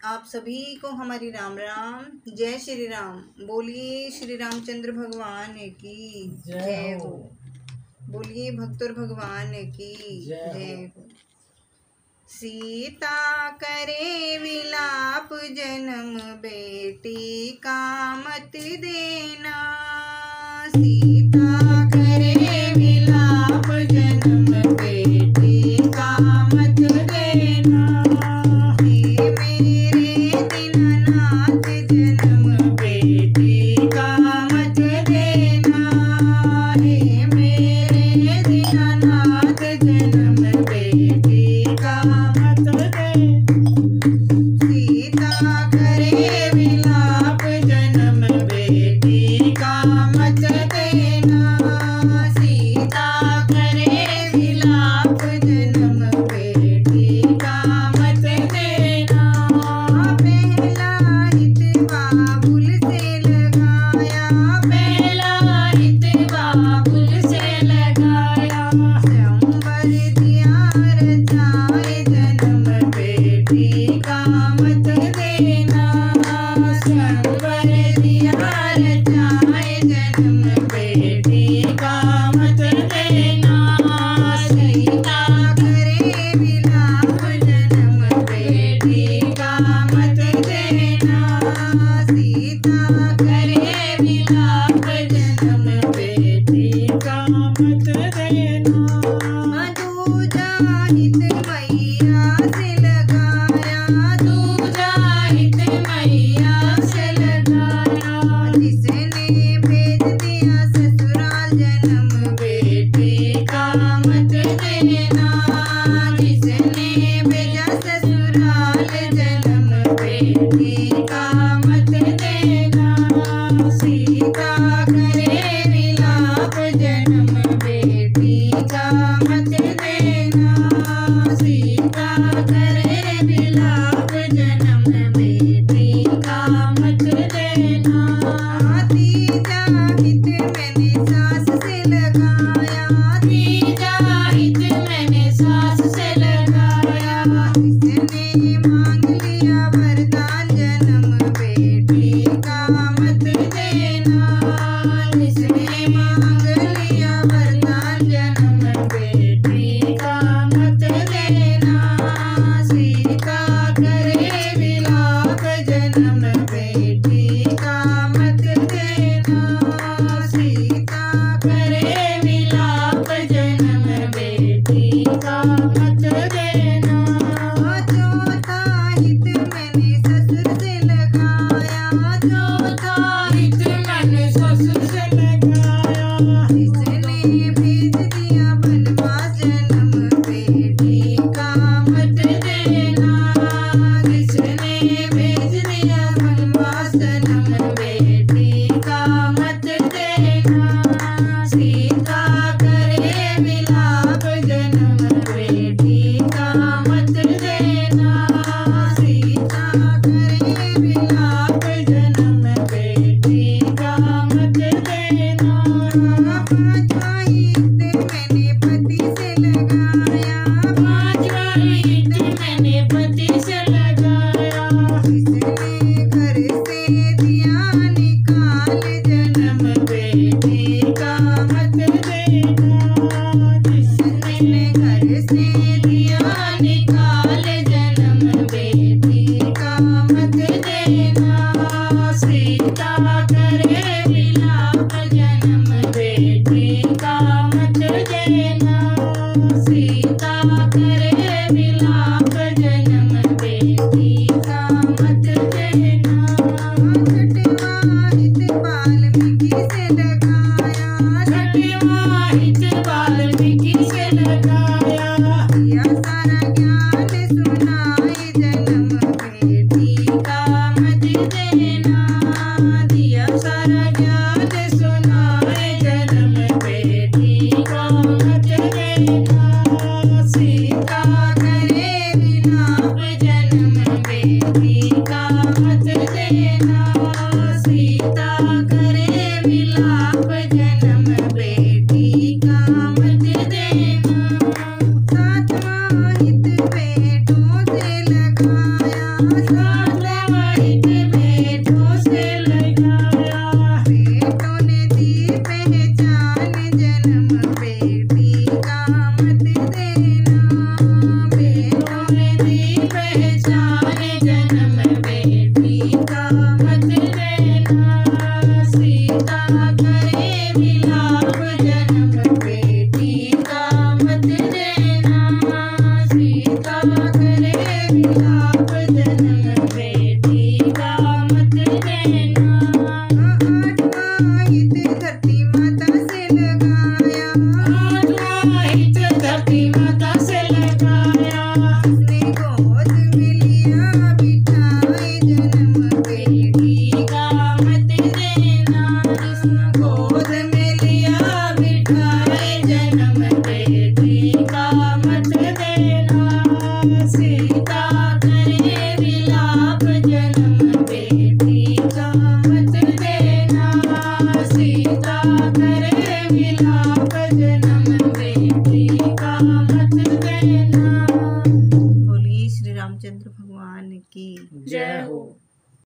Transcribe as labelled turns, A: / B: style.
A: आप सभी को हमारी राम राम। जय श्री राम। बोलिए श्री रामचंद्र भगवान की जय हो। बोलिए भक्तोर भगवान की जय हो। सीता करे विलाप जन्म बेटी का मत देना। सीता करे विलाप जन्म बेटी का मत देना। हे मेरे दीननाथ जन्म बेटी का मत देना। हे मेरे दीननाथ जन्म बेटी का मत देना। सीता करे विलाप जन्म बेटी का मत देना। सीता करे विलाप जन्म बेटी का मत देना। पहला हित बाबुल से लगाया। पहला हित बाबुल से लगाया। संवर दिया रचाए जन्म बेटी का मत देना। संवर दिया रचाए जन्म बेटी का मत देना। सीता करे विलाप जन्म बेटी का मत देना। सीता करे विलाप जन्म बेटी का मत देना। दूजा हित मैया से लगाया। दूजा हित मैया से लगाया। जिसने भेज दिया ससुराल जन्म बेटी का मत देना। जिसने भेजा ससुराल जन्म बेटी का मत देना। सीता करे विलाप जन्म बेटी का मत देना। सीता करे विलाप जन्म बेटी का मत देना। तीजा हित मैंने सास से लगाया। तीजा हित मैंने सास से लगाया। जिसने मांग लिया वरदान जन्म बेटी का मत देना। जिसने मांग लिया वरदान जन्म बेटी का मत देना। सीता करे विलाप जन्म बेटी का मत देना, सीता करे विलाप जन्म बेटी का मत देना, सीता करे विलाप जन्म बेटी का मत देना। आठवां हित धरती माता से लगाया, आठवां हित धरती माता से लगाया, उसने गोद में लिया बिठाए जन्म बेटी का मत देना, उसने गोद में लिया बिठाए जन्म बेटी का मत देना, सीता करे विलाप जन्म बेटी का मत देना, सीता करे विलाप जन्म बेटी का मत देना। बोलिए श्री रामचंद्र भगवान की जय हो।